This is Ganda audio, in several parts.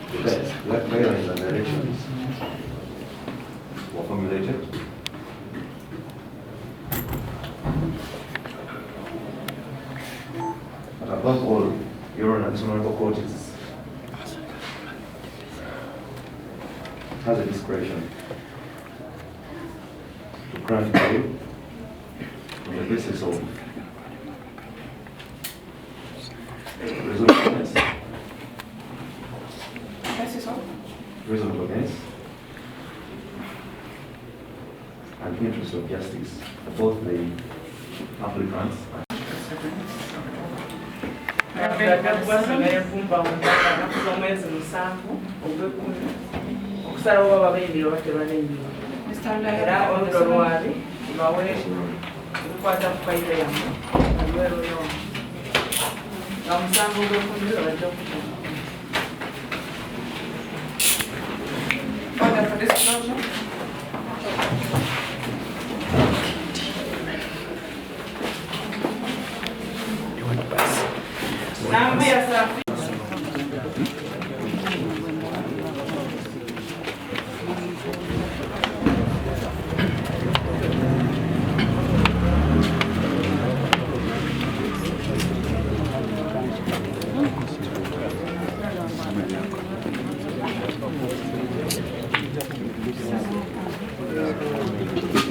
Guidelines and directions were formulated. But above all, Your Honor, this Honorable Court has a discretion to grant bail on the basis of reasonableness, and interest of justice for both the applicants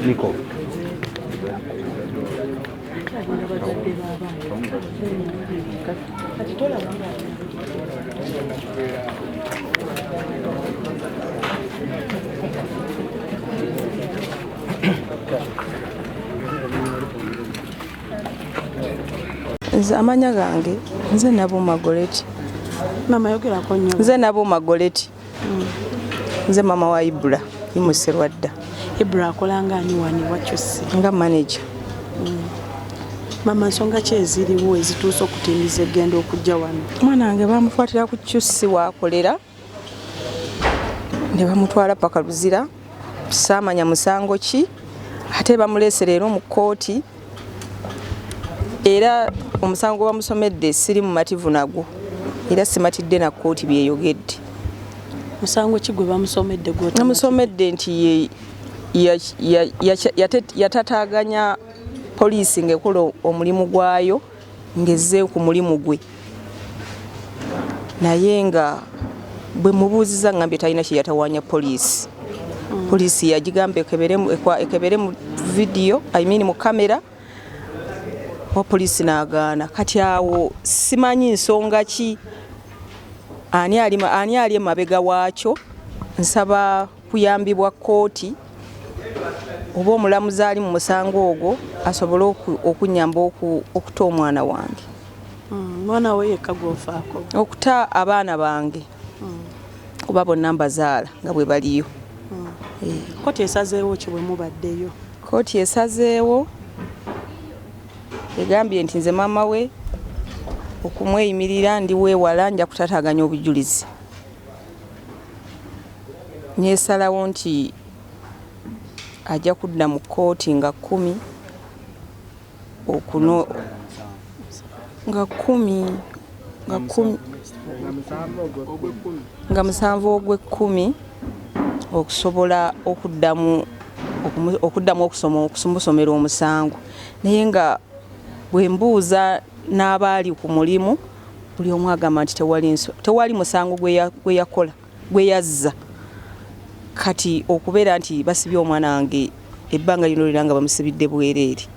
Nico. Amanya gange nze nabo magoleti. Mama yogera ko nnyo. Nze nabo magoleti. Nze mama wa Ibra imuserwadda. Ibra akolanga ani wani wakyusi nga manager. Mama nsonga ki eziriwo ezituusa okutimiza egenda okujja wano? Mwana wange bamukwatira ku kyusi wakolera ne bamutwala paka Luzira, saamanya musango ki, ate bamuleese leero mu kkooti era omusango bamusomedde siri mu mativu nagwo era simatidde na kkooti byeyogedde. Musango ki gwe bamusomedde gwo? Namusomedde nti yatataaganya poliisi ng'ekola omulimu gwayo ng'ezze ku mulimu gwe, naye nga bwe mubuuziza ngambye talina kye yatawaanya poliisi. Poliisi yagigamba ekebere mu vidiyo, mu kamera, wa poliisi n'agaana. Kati awo simanyi nsonga ki, ani ali emabega waakyo. Nsaba kuyambibwa kkooti oba omulamuzi ali mu musango ogwo asobole okunyamba okuta omwana wange. Mwana we yekka gw'ofaako? Okuta abaana bange kuba bonna mbazaala nga bwe baliyo. Kkooti esazeewo ki bwe mubaddeyo? Kkooti esazeewo egambye nti nze maama we okumweyimirira ndi weewala nja kutataaganya obujulizi. Nyesalawo nti ajja kudda mu kkooti nga 10 nga 7 ogw'ekkumi okusobola okuddamu okumusomera omusango. Naye nga bwe mbuuza n'abaali ku mulimu buli omu agamba nti tewali musango gwe yakola gwe yazza. Kati okubeera nti basibye omwana wange ebbanga lino liranga bamusibidde bwereere.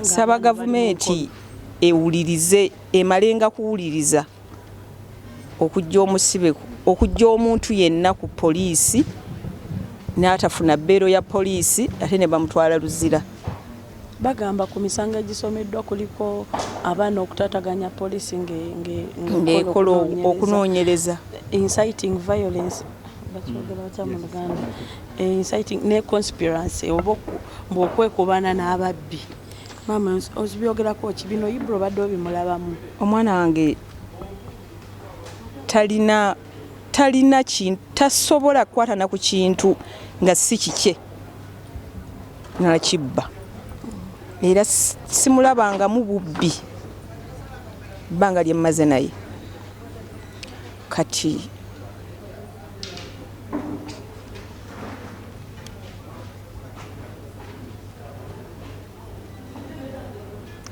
Saba gavumenti ewulirize, emalenga kuwuliriza okujja omuntu yenna ku poliisi n'atafuna bbeero ya poliisi ate ne bamutwala Luzira. Bagamba ku misango egisomeddwa kuliko abaana okutataganya poliisi ng'ekola okunoonyereza. Inciting violence. Inciting ne conspiracy oba okwekubana n'ababbi. Mama ozibyogerako ki bino Ibra badde obimulabamu? Omwana wange talina kintu, tasobola kukwata na ku kintu nga si kike nakibba. Era simulabanga mu bubbi bbanga lye mmaze naye. kati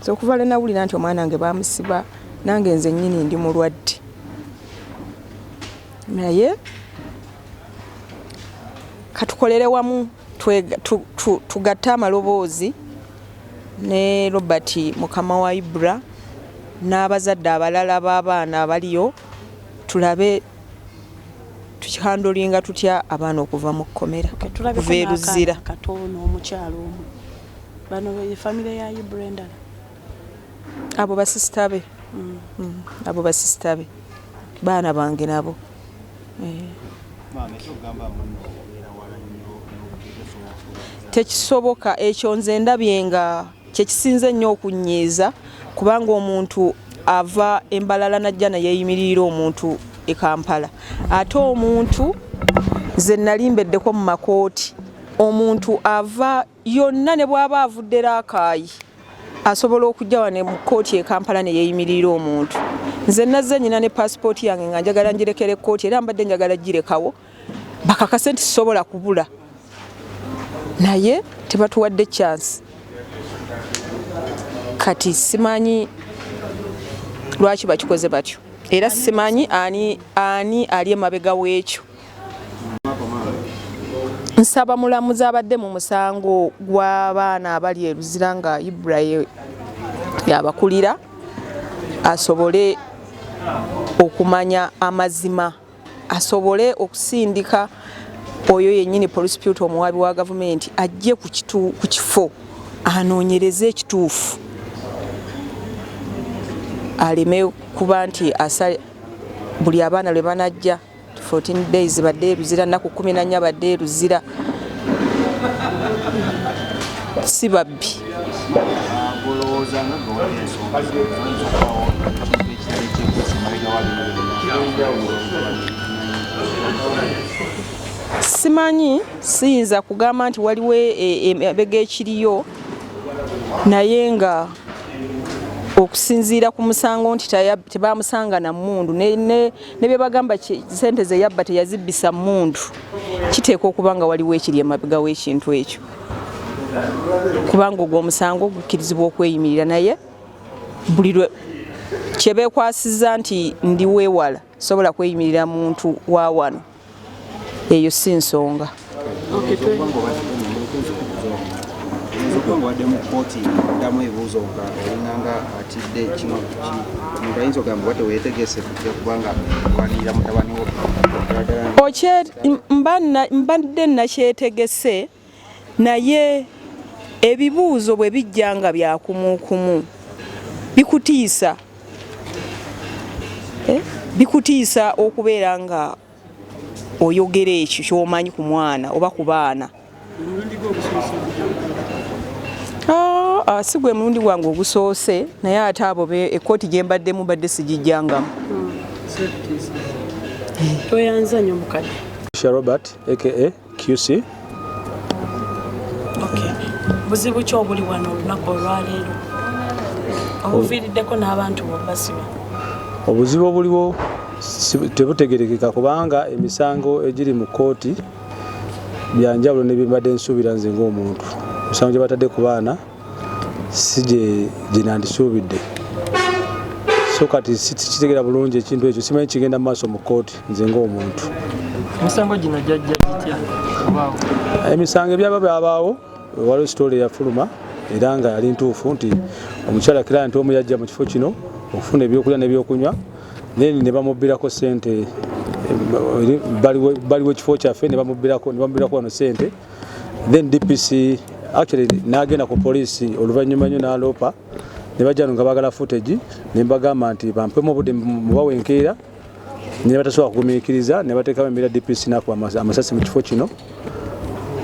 so kuva le nawulira nti omwana wange bamusiba nange nze nnyini ndi mulwadde naye katukolere wamu tugatte amaloboozi ne Robert mukama wa Ibra n'abazadde abalala b'abaana abaliyo tulabe tukihandolinga tutya abaana okuva mu kkomera kuva eruzira katono omukyalo omu bano be family ya Ibra endala abo basisita be abo basisita be baana bange nabo tekisoboka ekyo nze ndabye nga kyekisinze nnyo okunyiiza kubanga omuntu ava embalala najja nayeeyimirira omuntu e Kampala ate omuntu nze nalimbeddeko mu makooti omuntu ava yonna ne bw'aba avudde Raakaayi asobola okujja wane mu kooti e Kampala ne yeeyimirira omuntu nze nazze nnyina ne passport yange nga njagala ngirekere kooti era mbadde njagala girekawo bakakase nti sobola kubula naye tebatuwadde chance kati simanyi lwaki bakikoze batyo era simanyi ani ali emabega w'ekyo nsaba mulamuzi abadde mu musango gw'abaana abali eruzira nga Ibra yabakulira asobole okumanya amazima asobole okusindika oyo yennyini prosecutor omuwabi wa gavumenti ajje ku kifo anoonyereze ekituufu aleme kuba nti buli abaana lwe banajja 14 days badde eruzira nnaku 14 badde eruzira si babbi simanyi siyinza kugamba nti waliwo emabega ekiriyo naye nga okusinziira ku musango nti tebamusanga na mmundu ne bye bagamba sente ze yabba teyazibbisa mmundu kiteeka okuba nga waliwo ekiri emabega w'ekintu ekyo kubanga ogwo omusango gukkirizibwa okweyimirira naye buli lwe kyebeekwasiza nti ndi weewala sobola kweyimirira muntu wa wano eyo si nsonga mbadde nakyetegese naye ebibuuzo bwe bijja nga byakumukumu bikutiisa okubeera nga oyogera ekyo ky'omanyi ku mwana oba ku baana si gwe mulundi gwange ogusoose naye ate abo ekkooti gye mbaddemu badde sigijjangamu toyanza nnyo mukadde Robert aka QC buzibu ki obuli wano olunaku olwaleero obuviiriddeko n'abantu bobasiba obuzibu obuliwo tebutegerekeka kubanga emisango egiri mu kkooti byanjawulo ne byembadde nsuubira nze ng'omuntu emisango gye batadde ku baana si gye nandisuubidde so kati sikitegera bulungi ekintu ekyo simanyi kigenda mu maaso mu kkooti nze ng'omuntu emisango gino jjajja gitya obaawo emisango ebyaba byabaawo waliwo sitole eyafuluma era nga yali ntuufu nti omukyala kira nti omu yajja mu kifo kino okufuna ebyokulya n'ebyokunywa then ne bamubbirako ssente baliwo ekifo kyaffe ne bamubbirako wano ssente then DPC actually n'agenda ku poliisi oluvannyuma nnyo n'aloopa ne bajja nga baagala footage ne mbagamba nti bampemu obudde mubawe enkeera ne batasobola kugumiikiriza ne bateekawo embeera DPC n'akuba amasasi mu kifo kino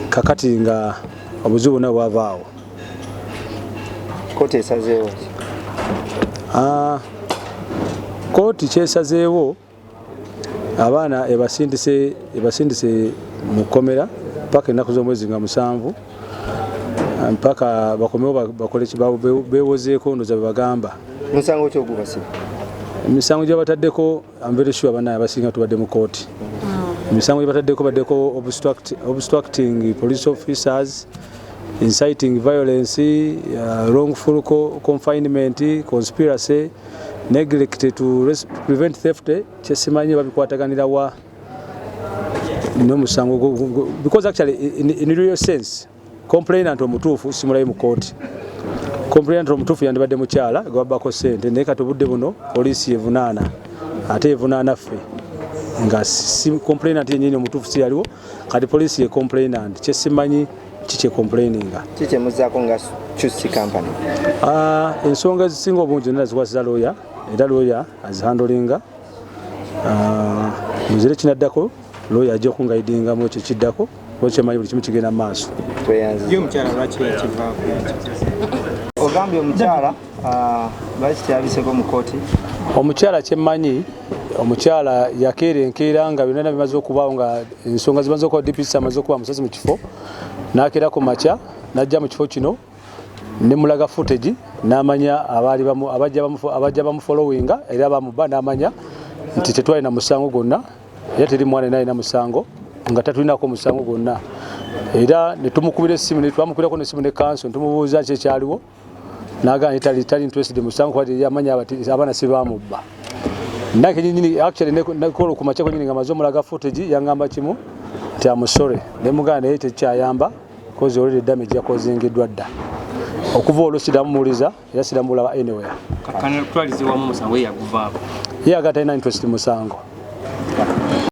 kakati nga obuzibu bwonna bwavaawo. Kooti esazeewo kooti kyesazeewo abaana ebasindise mu kkomera paka ennaku z'omwezi nga 7 mpaka bakomewo bakole beewozeeko ndoza bebagamba musango ki ogubasiba emisango gye bataddeko I'm very sure banaye abasinga tubadde mu kooti. Emisango gye bataddeko baddeko obstructing police officers, inciting violence, wrongful confinement, conspiracy, neglect to prevent theft. Kyesimanyi babikwataganira wa n'omusango because actually in real sense complainant omutuufu simulayo mu kooti. Complainant omutuufu yandibadde mukyala gwabako ssente naye kati obudde buno poliisi yevunaana ate yevunaana ffe nga si complainant yennyini omutuufu si yaliwo kati poliisi ye complainant kyesimanyi kikye complaininga kikye muzzaako nga Chusi company. Ensonga ezisinga obungi zonna zikwasiza lawyer era lawyer azihandolinga muzire kinaddako lawyer ajja okungaidingamu ekyo kiddako okyemanyi buli kimu kigenda mu maaso. Ogambye omukyala lwaki kyabiseko mu kooti? Omukyala kyemmanyi omukyala yakeera enkeera nga byonna bimaze okubaawo nga ensonga zimaze okuba DPC amaze okuba musasi mu kifo n'akeera ku makya n'ajja mu kifo kino ne mulaga footage n'amanya abajja bamufollowinga era bamuba n'amanya nti tetwalina musango gwonna era teri mwana nalina musango nga tatulinako musango gwonna era ne tumukubira essimu ne twamukubirako n'essimu ne kanso ntumubuuza ki ekyaliwo n'agamba tali interested musango kuba yamanya abaana si bamubba nake nyini actually nekolo ku makyako nyini nga maze omulaga footage yangamba kimu nti amusore ne muganda naye tekyayamba cause already damage yakozingiddwa dda okuva olwo sidamuwuliza era sidamulaba anywhere kakana twalize wamu musango yaguvaako ye agatalina interest musango